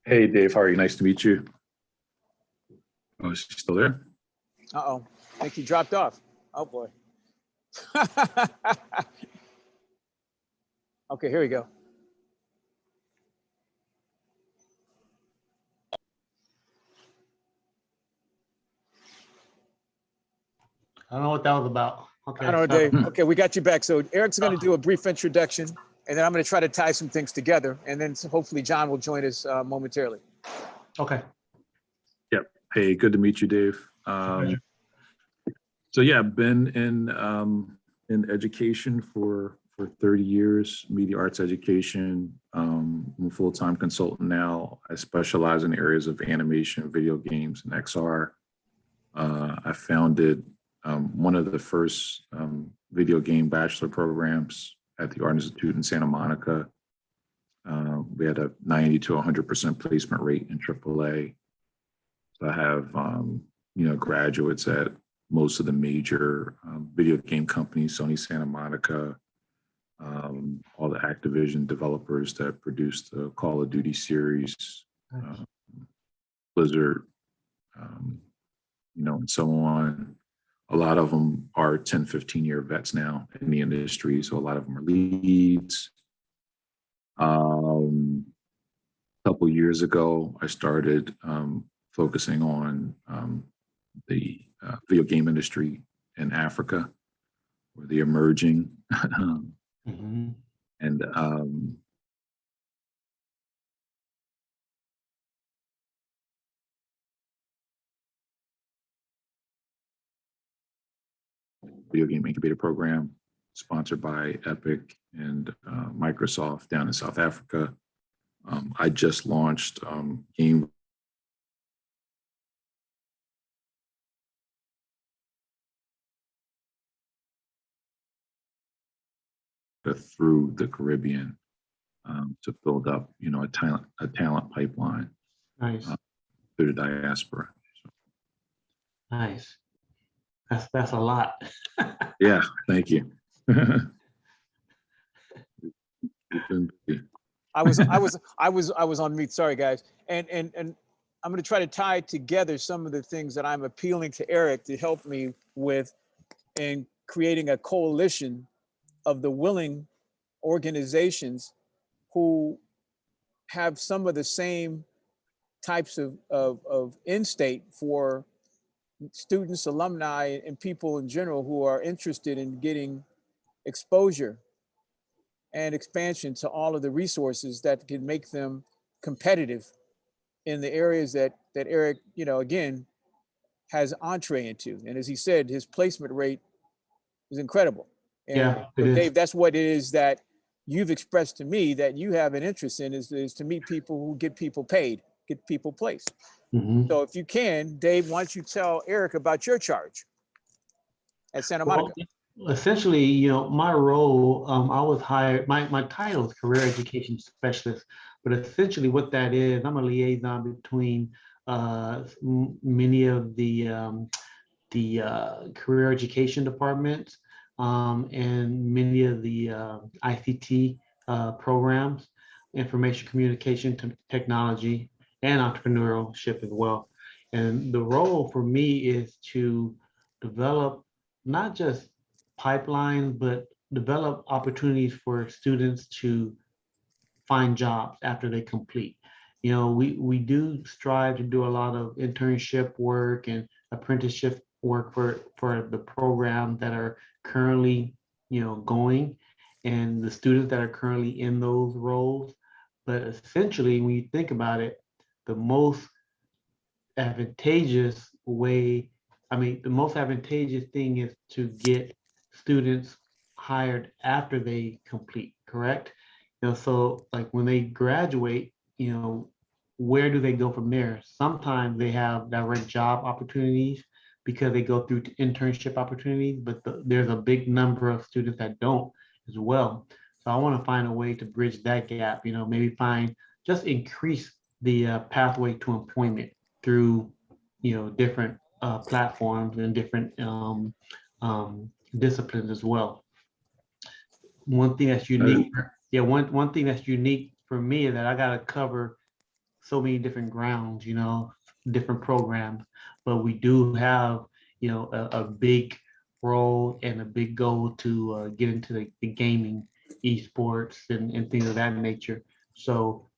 Hey, Dave, how are you? Nice to meet you. Oh, is she still there? Uh-oh, I think he dropped off. Oh boy. Okay, here we go. I don't know what that was about. Okay. I don't know, sorry. Dave. Okay, we got you back. So Eric's going to do a brief introduction, and then I'm going to try to tie some things together, and then hopefully John will join us momentarily. Okay. Yep. Hey, good to meet you, Dave. So yeah, I've been in education for 30 years, media arts education. I'm a full-time consultant now. I specialize in areas of animation, video games, and XR. I founded one of the first video game bachelor programs at the Art Institute in Santa Monica. We had a 90 to 100% placement rate in AAA. So I have, graduates at most of the major video game companies, Sony Santa Monica, all the Activision developers that produced the Call of Duty series, Blizzard, and so on. A lot of them are 10, 15-year vets now in the industry. So a lot of them are leads. A couple years ago, I started focusing on the video game industry in Africa, or the emerging. Mm-hmm. And video game incubator program sponsored by Epic and Microsoft down in South Africa. I just launched game through the Caribbean to build up, a talent pipeline Nice. through the diaspora. So, Nice. That's a lot. yeah, thank you. I was on mute. Sorry, guys. And I'm going to try to tie together some of the things that I'm appealing to Eric to help me with in creating a coalition of the willing organizations who have some of the same types of end state for students, alumni, and people in general who are interested in getting exposure and expansion to all of the resources that can make them competitive in the areas that Eric, again, has entree into. And as he said, his placement rate is incredible. And Yeah, it so is. Dave, that's what it is that you've expressed to me that you have an interest in is to meet people who get people paid, get people placed. Mm-hmm. So if you can, Dave, why don't you tell Eric about your charge at Santa Monica? Well, essentially, my role, I was hired, my title is career education specialist, but essentially what that is, I'm a liaison between many of the career education departments and many of the ICT programs, information communication technology, and entrepreneurship as well. And the role for me is to develop not just pipelines, but develop opportunities for students to find jobs after they complete. We do strive to do a lot of internship work and apprenticeship work for the programs that are currently, going, and the students that are currently in those roles. But essentially, when you think about it, the most advantageous way, the most advantageous thing is to get students hired after they complete, correct? So like when they graduate, where do they go from there? Sometimes they have direct job opportunities because they go through internship opportunities, but there's a big number of students that don't as well. So I want to find a way to bridge that gap, maybe just increase the pathway to employment through, different platforms and different disciplines as well. One thing that's unique, one thing that's unique for me is that I got to cover so many different grounds, different programs, but we do have, a big role and a big goal to get into the gaming, esports, and things of that nature. So,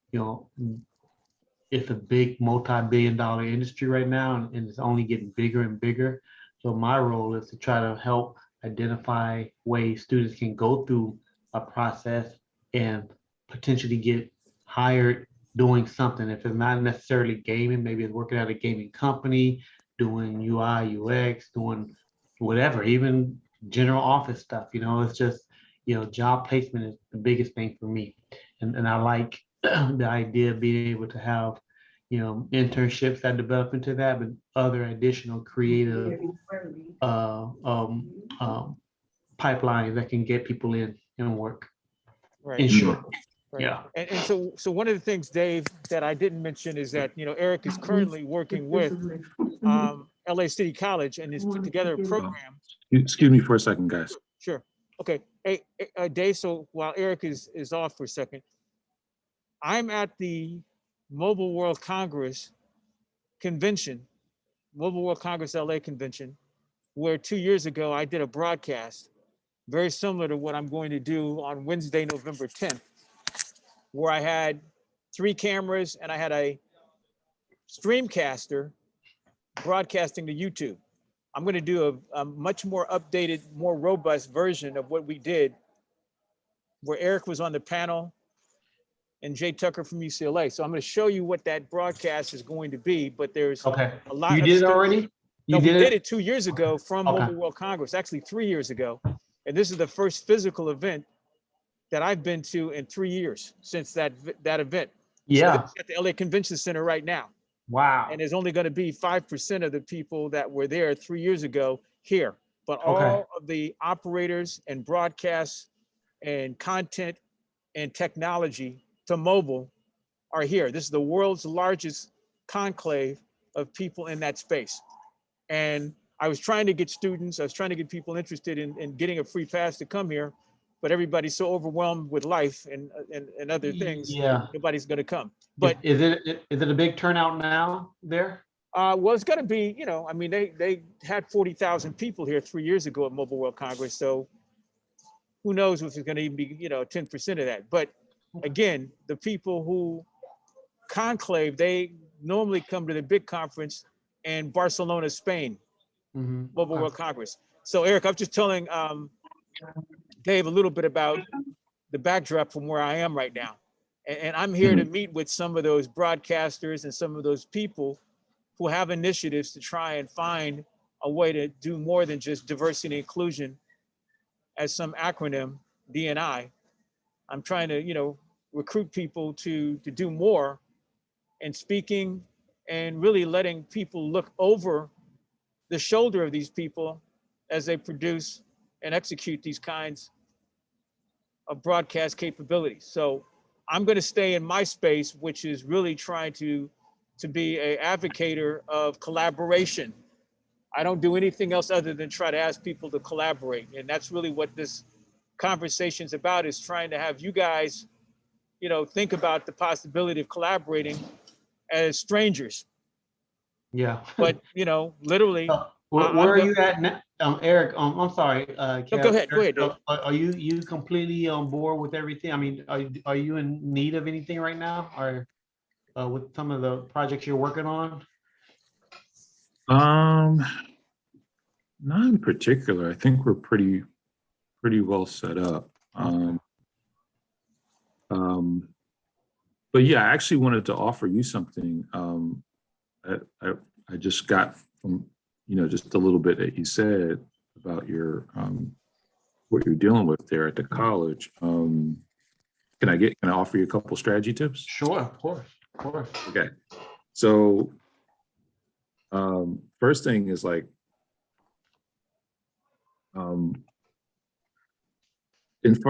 it's a big multi-billion-dollar industry right now, and it's only getting bigger and bigger. So my role is to try to help identify ways students can go through a process and potentially get hired doing something. If it's not necessarily gaming, maybe it's working at a gaming company, doing UI, UX, doing whatever, even general office stuff. It's just, job placement is the biggest thing for me. And I like the idea of being able to have, internships that develop into that, but other additional creative uh, um, um, pipelines that can get people in and work. Right. In short, Right. yeah. And so one of the things, Dave, that I didn't mention is that, Eric is currently working with LA City College and has put together a program. Excuse me for a second, guys. Sure. Okay. Hey, Dave, so while Eric is off for a second, I'm at the Mobile World Congress convention, Mobile World Congress LA convention, where 2 years ago I did a broadcast very similar to what I'm going to do on Wednesday, November 10th, where I had 3 cameras and I had a streamcaster broadcasting to YouTube. I'm going to do a much more updated, more robust version of what we did, where Eric was on the panel and Jay Tucker from UCLA. So I'm going to show you what that broadcast is going to be, but there's Okay. a lot You of did it stuff. already? No, we did it 2 years ago from Okay. Mobile World Congress, actually 3 years ago. And this is the first physical event that I've been to in 3 years since that event. So Yeah. it's at the LA Convention Center right now. Wow. And there's only going to be 5% of the people that were there 3 years ago here. But all Okay. of the operators and broadcasts and content and technology to mobile are here. This is the world's largest conclave of people in that space. And I was trying to get students, I was trying to get people interested in getting a free pass to come here, but everybody's so overwhelmed with life and other things, Yeah. nobody's going to come. But Is it a big turnout now there? well, it's going to be, I mean, they had 40,000 people here 3 years ago at Mobile World Congress. So who knows if it's going to even be, 10% of that. But again, the people who conclave, they normally come to the big conference in Barcelona, Spain, Mobile World Congress. So Eric, I'm just telling Dave a little bit about the backdrop from where I am right now. And I'm here to meet with some of those broadcasters and some of those people who have initiatives to try and find a way to do more than just diversity and inclusion as some acronym, D&I. I'm trying to, recruit people to do more and speaking and really letting people look over the shoulder of these people as they produce and execute these kinds of broadcast capabilities. So I'm going to stay in my space, which is really trying to be an advocator of collaboration. I don't do anything else other than try to ask people to collaborate. And that's really what this conversation is about, is trying to have you guys, think about the possibility of collaborating as strangers. Yeah. But, literally. Where are you at now? Eric, I'm sorry. No, go ahead, Dave. Are you completely on board with everything? I mean, are you in need of anything right now, or with some of the projects you're working on? Not in particular. I think we're pretty well set up. But yeah, I actually wanted to offer you something. I just got from, just a little bit that you said about your what you're dealing with there at the college. Can I offer you a couple strategy tips? Sure, of course. Okay. So first thing is like,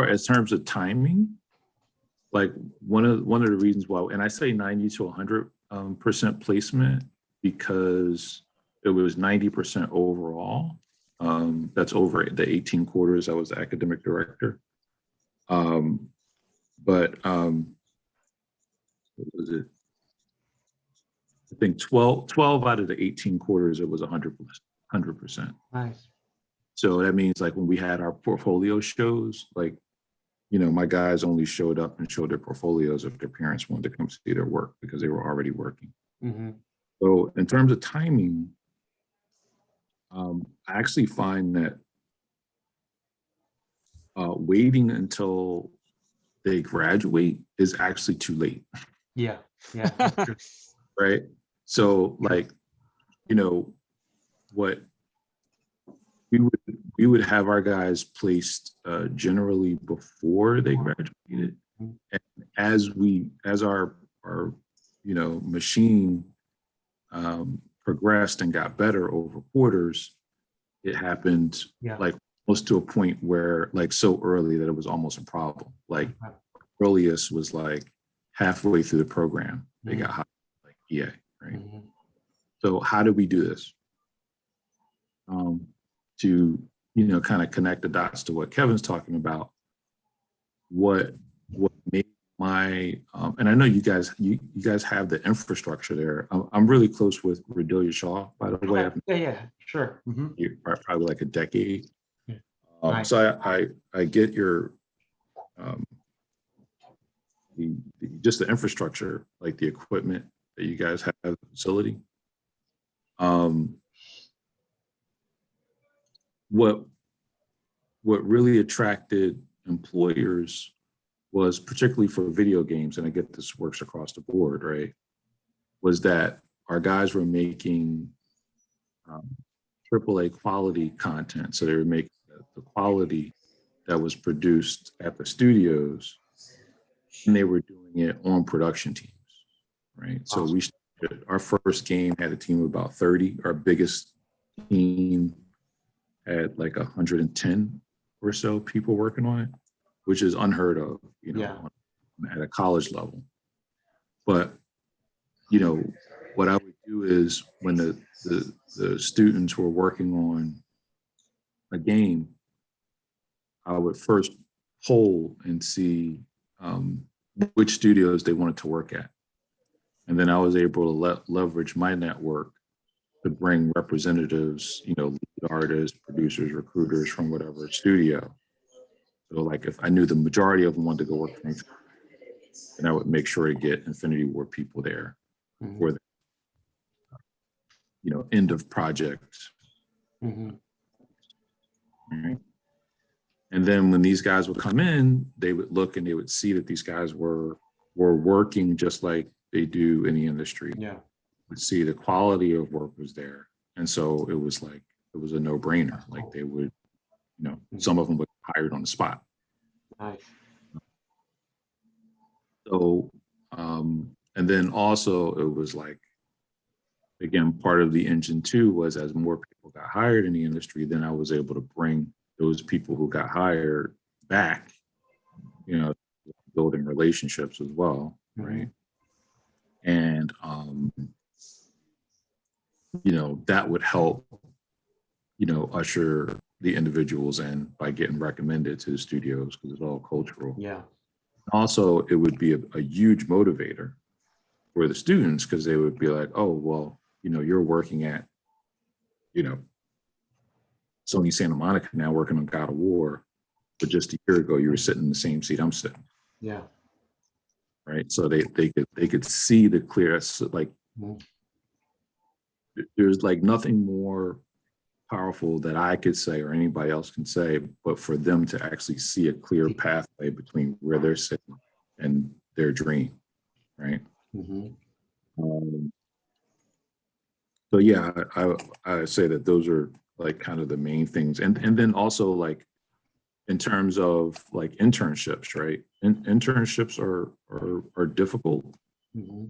as terms of timing, like one of the reasons why, and I say 90 to 100% placement, because it was 90% overall. That's over the 18 quarters I was the academic director. But what was it? I think 12 out of the 18 quarters, it was 100%. Nice. So that means like when we had our portfolio shows, like, my guys only showed up and showed their portfolios if their parents wanted to come see their work because they were already working. Mm-hmm. So in terms of timing, I actually find that waiting until they graduate is actually too late. Yeah. Yeah. That's true. Right. So like, what we would have our guys placed generally before they graduated. And as our machine progressed and got better over quarters, it happened like almost to a point where like so early that it was almost a problem. Like earliest was like halfway through the program, they got hired like EA, right? Mm-hmm. So how do we do this? To kind of connect the dots to what Kevin's talking about, what made my and I know you guys have the infrastructure there. I'm really close with Redelia Shaw, by the way. Yeah, sure. Mm-hmm. Probably like a decade. Yeah. Nice. So I get your just the infrastructure, like the equipment that you guys have at the facility. What really attracted employers was, particularly for video games, and I get this works across the board, right, was that our guys were making AAA quality content. So they were making the quality that was produced at the studios, and they were doing it on production teams, right? Awesome. So our first game had a team of about 30. Our biggest team had like 110 or so people working on it, which is unheard of, at a college level. But, what I would do is when the students were working on a game, I would first poll and see which studios they wanted to work at. And then I was able to leverage my network to bring representatives, lead artists, producers, recruiters from whatever studio. So like if I knew the majority of them wanted to go work for me, then I would make sure to get Infinity War people there for the, end of project. Mm-hmm. Right. And then when these guys would come in, they would look and they would see that these guys were working just like they do in the industry. Yeah. Would see the quality of work was there. And so it was a no-brainer. Like they would, some of them would be hired on the spot. Nice. So, and then also it was like, again, part of the engine too was as more people got hired in the industry, then I was able to bring those people who got hired back, building relationships as well, right? And, that would help, usher the individuals in by getting recommended to the studios because it's all cultural. Yeah. Also, it would be a huge motivator for the students because they would be like, oh, well, you're working at, Sony Santa Monica now working on God of War, but just a year ago you were sitting in the same seat I'm sitting. Yeah. Right. So they could see the clear, like there's like nothing more powerful that I could say or anybody else can say, but for them to actually see a clear pathway between where they're sitting and their dream. Right. Mm-hmm. So yeah, I say that those are like kind of the main things. And then also like in terms of like internships, right? Internships are difficult. Mm-hmm.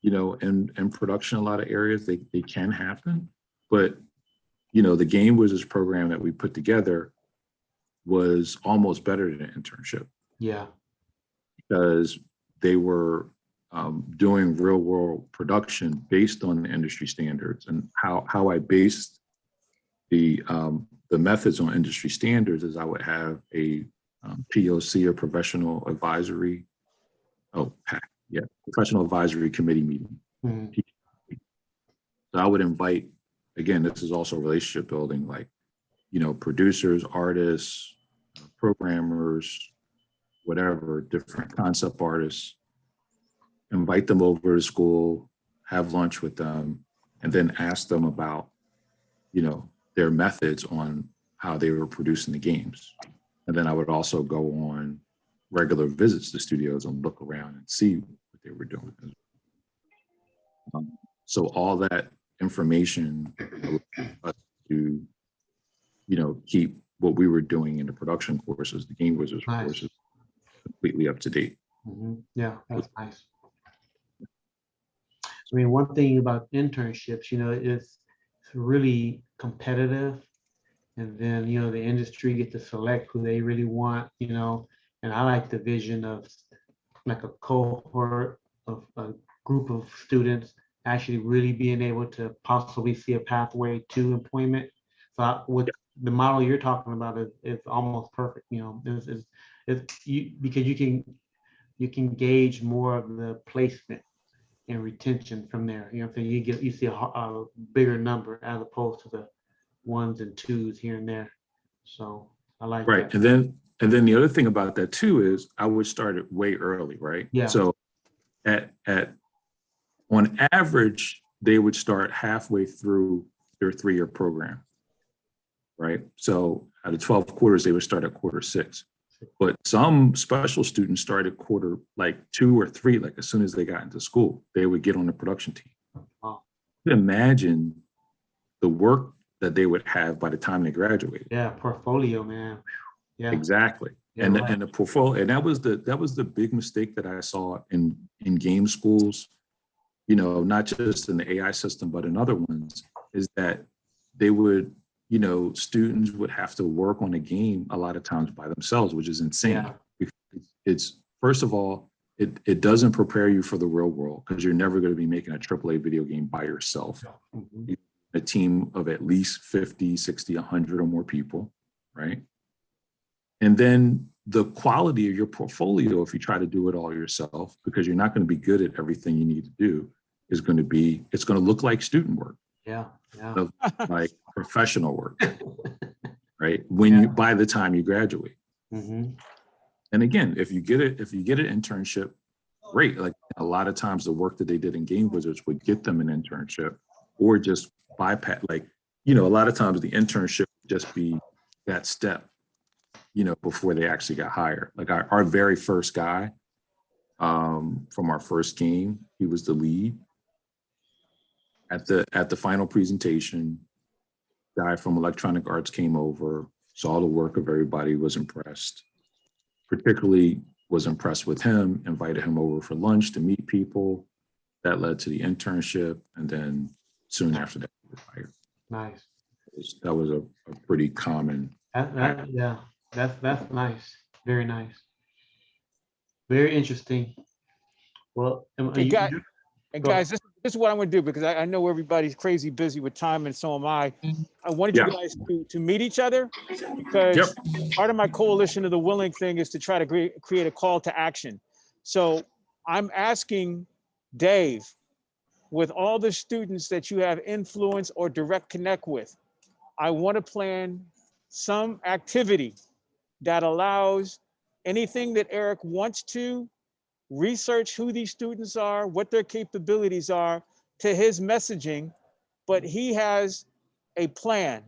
In production, a lot of areas they can happen, but the Game Wizards program that we put together was almost better than an internship. Yeah. Because they were doing real world production based on the industry standards, and how I based the methods on industry standards is I would have a POC or professional advisory, professional advisory committee meeting. Mhm. So I would invite, again, this is also relationship building, like, producers, artists, programmers, whatever, different concept artists, invite them over to school, have lunch with them, and then ask them about, their methods on how they were producing the games. And then I would also go on regular visits to studios and look around and see what they were doing. So all that information allowed us to, keep what we were doing in the production courses, the Game Wizards Nice. courses, completely up to date. Yeah, that's nice. I mean, one thing about internships, it's really competitive. And then, the industry get to select who they really want, and I like the vision of like a cohort of a group of students actually really being able to possibly see a pathway to employment. So what the model you're talking about is almost perfect, because you can gauge more of the placement and retention from there. You know what I'm saying? You see a bigger number as opposed to the ones and twos here and there. So I like Right. that. And then the other thing about that too is I would start it way early, right? Yeah. So at on average, they would start halfway through their 3-year program, right? So out of 12 quarters, they would start at quarter 6. But some special students started quarter like 2 or 3, like as soon as they got into school, they would get on the production team. Wow. Imagine the work that they would have by the time they graduated. Yeah, portfolio, man. Yeah. Exactly. Yeah, And right. and the portfolio, and that was the big mistake that I saw in game schools, not just in the AI system, but in other ones, is that they would, students would have to work on a game a lot of times by themselves, which is insane. Yeah. Because it's, first of all, it doesn't prepare you for the real world because you're never going to be making a AAA video game by yourself. Mhm. A team of at least 50, 60, 100 or more people, right? And then the quality of your portfolio, if you try to do it all yourself, because you're not going to be good at everything you need to do, it's going to look like student work. Yeah. Yeah. Of like professional work, right? By the time you graduate. Mm-hmm. And again, if you get an internship, great. Like a lot of times the work that they did in Game Wizards would get them an internship or just bypass, like, a lot of times the internship would just be that step, before they actually got hired. Like our very first guy from our first game, he was the lead. At the final presentation, guy from Electronic Arts came over, saw the work of everybody, was impressed. Particularly was impressed with him, invited him over for lunch to meet people. That led to the internship, and then soon after that, he was hired. Nice. That was a pretty common. Yeah, that's nice. Very nice. Very interesting. Well, guys, this is what I'm going to do because I know everybody's crazy busy with time, and so am I. I wanted you guys to meet each other because part of my coalition of the willing thing is to try to create a call to action. So I'm asking Dave, with all the students that you have influence or direct connect with, I want to plan some activity that allows anything that Eric wants to research who these students are, what their capabilities are to his messaging, but he has a plan.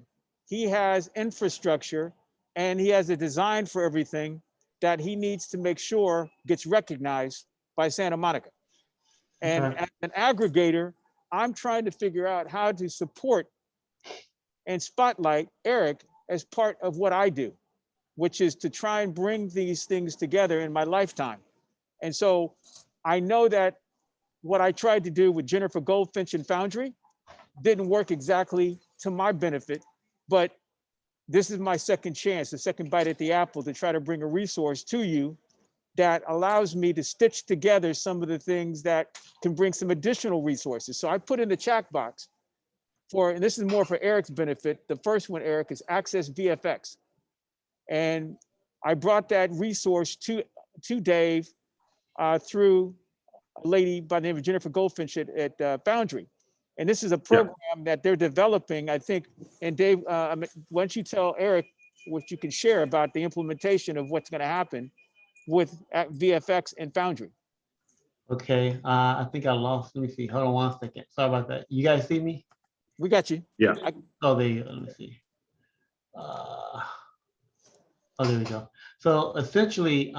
He has infrastructure and he has a design for everything that he needs to make sure gets recognized by Santa Monica. And as an aggregator, I'm trying to figure out how to support and spotlight Eric as part of what I do, which is to try and bring these things together in my lifetime. And so I know that what I tried to do with Jennifer Goldfinch and Foundry didn't work exactly to my benefit, but this is my second chance, the second bite at the apple to try to bring a resource to you that allows me to stitch together some of the things that can bring some additional resources. So I put in the chat box and this is more for Eric's benefit. The first one, Eric, is Access VFX. And I brought that resource to Dave through a lady by the name of Jennifer Goldfinch at Foundry. And this is a Yeah. program that they're developing, I think. And Dave, why don't you tell Eric what you can share about the implementation of what's going to happen with VFX and Foundry? Okay, I think I lost. Let me see. Hold on 1 second. Sorry about that. You guys see me? We got you. Yeah. Oh, there you go. Let me see. Oh, there we go. So essentially,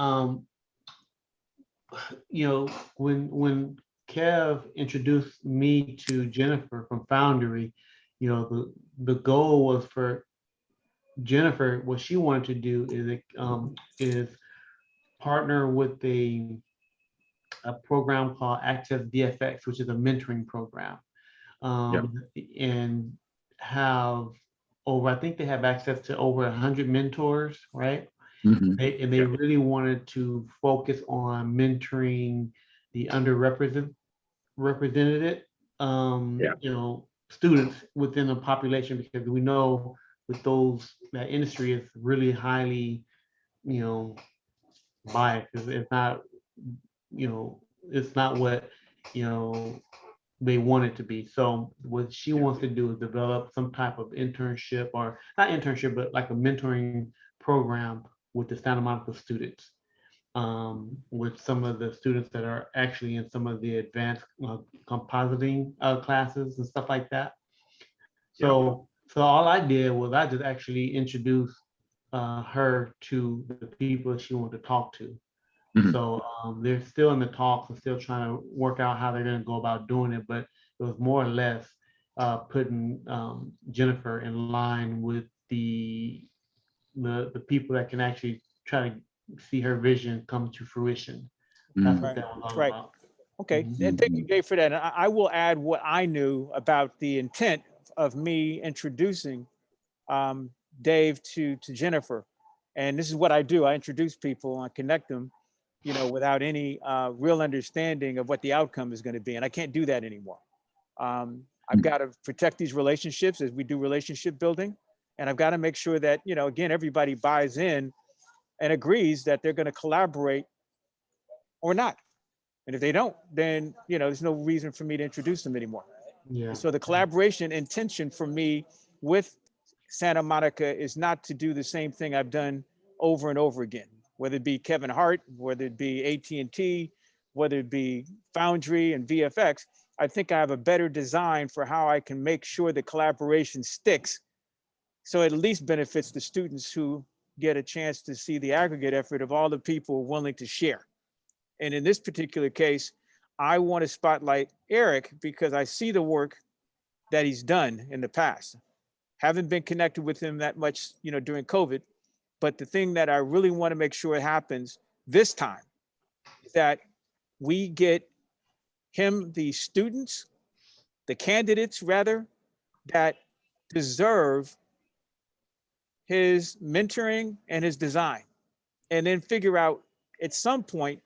when Kev introduced me to Jennifer from Foundry, the goal was for Jennifer. What she wanted to do is partner with a program called Access VFX, which is a mentoring program, and have I think they have access to over 100 mentors, right? Mhm. They really wanted to focus on mentoring the underrepresented students within the population, because we know with that industry is really highly, biased. It's not what, they want it to be. So what she wants to do is develop some type of internship, or not internship, but like a mentoring program with the Santa Monica students, with some of the students that are actually in some of the advanced compositing classes and stuff like that. So all I did was I just actually introduced her to the people she wanted to talk to. Mhm. So they're still in the talks and still trying to work out how they're going to go about doing it. But it was more or less putting Jennifer in line with the people that can actually try to see her vision come to fruition. That's Mhm. what that was all Right. about. Okay, Mhm. and thank you, Dave, for that. And I will add what I knew about the intent of me introducing Dave to Jennifer. And this is what I do. I introduce people, I connect them, without any real understanding of what the outcome is going to be. And I can't do that anymore. I've got to protect these relationships as we do relationship building. And I've got to make sure that, again, everybody buys in and agrees that they're going to collaborate or not. And if they don't, then, there's no reason for me to introduce them anymore. Yeah. So the collaboration intention for me with Santa Monica is not to do the same thing I've done over and over again, whether it be Kevin Hart, whether it be AT&T, whether it be Foundry and VFX. I think I have a better design for how I can make sure the collaboration sticks, so it at least benefits the students who get a chance to see the aggregate effort of all the people willing to share. And in this particular case, I want to spotlight Eric because I see the work that he's done in the past. Haven't been connected with him that much, during COVID. But the thing that I really want to make sure happens this time is that we get him the students, the candidates rather, that deserve his mentoring and his design. And then figure out at some point,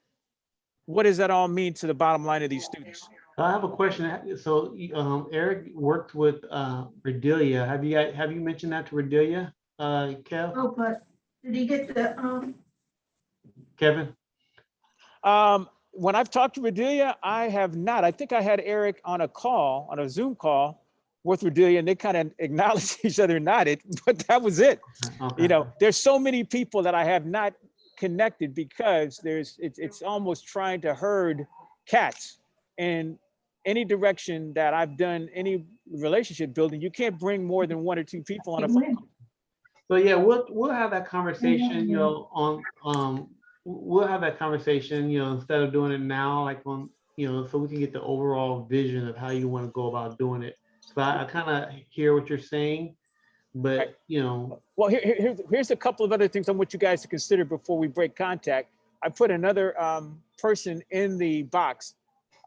what does that all mean to the bottom line of these students? I have a question. So Eric worked with Redelia. Have you mentioned that to Redelia, Kev? Oh, but did he get the, Kevin? When I've talked to Redelia, I have not. I think I had Eric on a Zoom call with Redelia, and they kind of acknowledged each other, nodded, but that was it. Okay. There's so many people that I have not connected because it's almost trying to herd cats. And any direction that I've done any relationship building, you can't bring more than one or two people on a phone call. So yeah, we'll have that conversation, we'll have that conversation, instead of doing it now, like on, so we can get the overall vision of how you want to go about doing it. So I kind of hear what you're saying, but Well, here's a couple of other things I want you guys to consider before we break contact. I put another person in the box.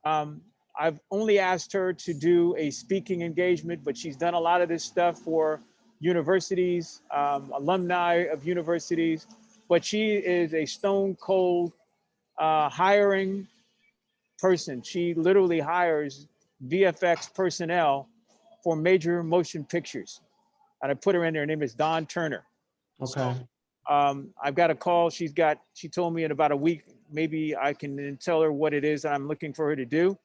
I've only asked her to do a speaking engagement, but she's done a lot of this stuff for universities, alumni of universities, but she is a stone cold hiring person. She literally hires VFX personnel for major motion pictures. And I put her in there. Her name is Dawn Turner. okay. I've got a call. She told me in about a week, maybe I can then tell her what it is that I'm looking for her to do.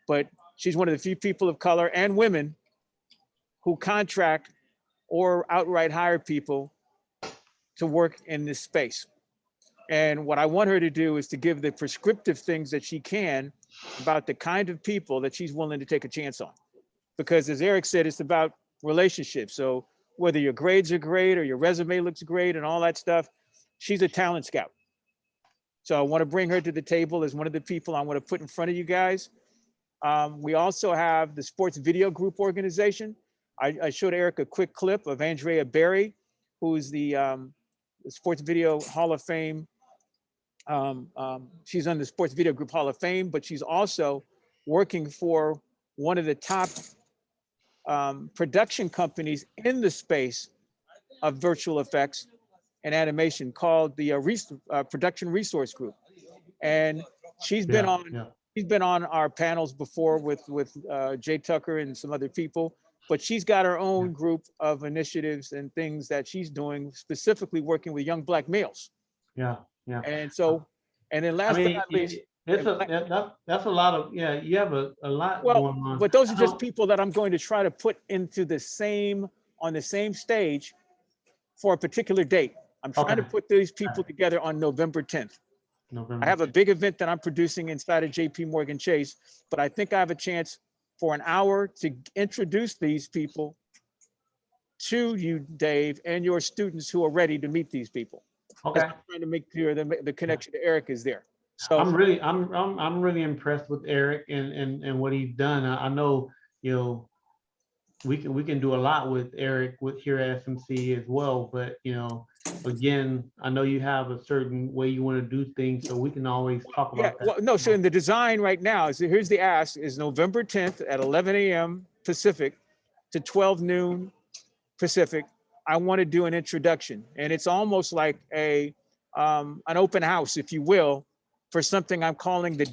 But she's one of the few people of color and women who contract or outright hire people to work in this space. And what I want her to do is to give the prescriptive things that she can about the kind of people that she's willing to take a chance on. Because as Eric said, it's about relationships. So whether your grades are great or your resume looks great and all that stuff, she's a talent scout. So I want to bring her to the table as one of the people I want to put in front of you guys. We also have the Sports Video Group organization. I showed Eric a quick clip of Andrea Berry, who's the Sports Video Hall of Fame. She's on the Sports Video Group Hall of Fame, but she's also working for one of the top production companies in the space of virtual effects and animation called the Production Resource Group. And she's been on our panels before with Jay Tucker and some other people, but she's got her own group of initiatives and things that she's doing, specifically working with young Black males. Yeah, yeah. And so, and then last but not least, that's a lot of, you have a lot going on. But those are just people that I'm going to try to put into on the same stage for a particular date. I'm trying to put these people together on November 10th. I have a big event that I'm producing inside of JP Morgan Chase, but I think I have a chance for an hour to introduce these people to you, Dave, and your students who are ready to meet these people. Okay. I'm trying to make clear the connection to Eric is there. So I'm really impressed with Eric and what he's done. I know, we can do a lot with Eric here at SMC as well, but again, I know you have a certain way you want to do things, so we can always talk about that. Well, no, so in the design right now here's the ask is November 10th at 11 a.m. Pacific to 12 noon Pacific. I want to do an introduction, and it's almost like an open house, if you will, for something I'm calling the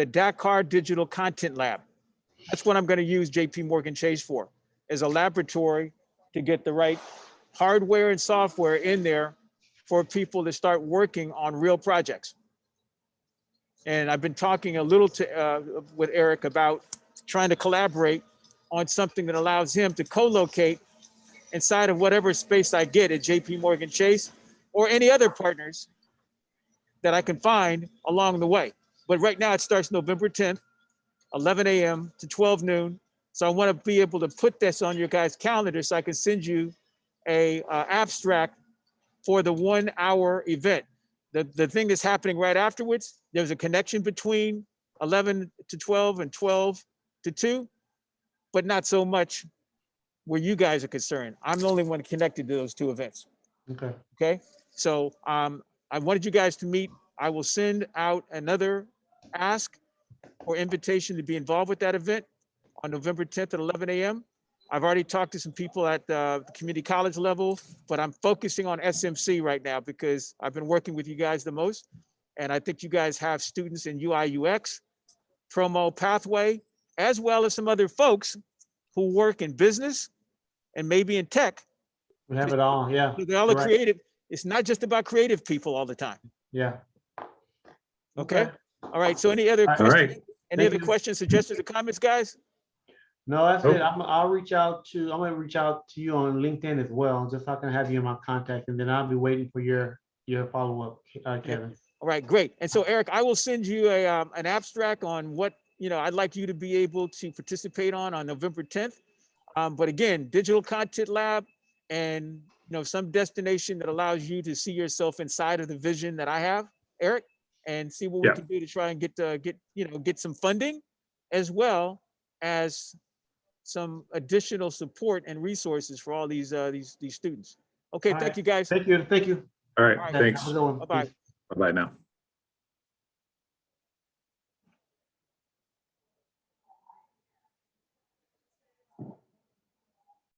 Dakar Digital Content Lab. That's what I'm going to use JP Morgan Chase for, as a laboratory to get the right hardware and software in there for people to start working on real projects. And I've been talking a little with Eric about trying to collaborate on something that allows him to co-locate inside of whatever space I get at JP Morgan Chase or any other partners that I can find along the way. But right now it starts November 10th, 11 a.m. to 12 noon. So I want to be able to put this on your guys' calendar so I can send you a abstract for the 1 hour event. The thing that's happening right afterwards, there's a connection between 11 to 12 and 12 to 2, but not so much where you guys are concerned. I'm the only one connected to those two events. Okay. Okay. So I wanted you guys to meet. I will send out another ask or invitation to be involved with that event on November 10th at 11 a.m. I've already talked to some people at the community college level, but I'm focusing on SMC right now because I've been working with you guys the most. And I think you guys have students in UI UX, promo pathway, as well as some other folks who work in business and maybe in tech. We have it all, yeah. They all are creative. It's not just about creative people all the time. Yeah. Okay. All right. So any other questions? All right. Any other questions, suggestions, or comments, guys? No, that's it. I'm gonna reach out to you on LinkedIn as well, just so I can have you in my contact, and then I'll be waiting for your follow-up, Kevin. All right, great. And so, Eric, I will send you an abstract on what I'd like you to be able to participate on November 10th. But again, Digital Content Lab, and some destination that allows you to see yourself inside of the vision that I have, Eric, and see what we can do to try and get some funding, as well as some additional support and resources for all these students. Okay, thank you guys. Thank you. All right, thanks. Bye-bye. Bye-bye now.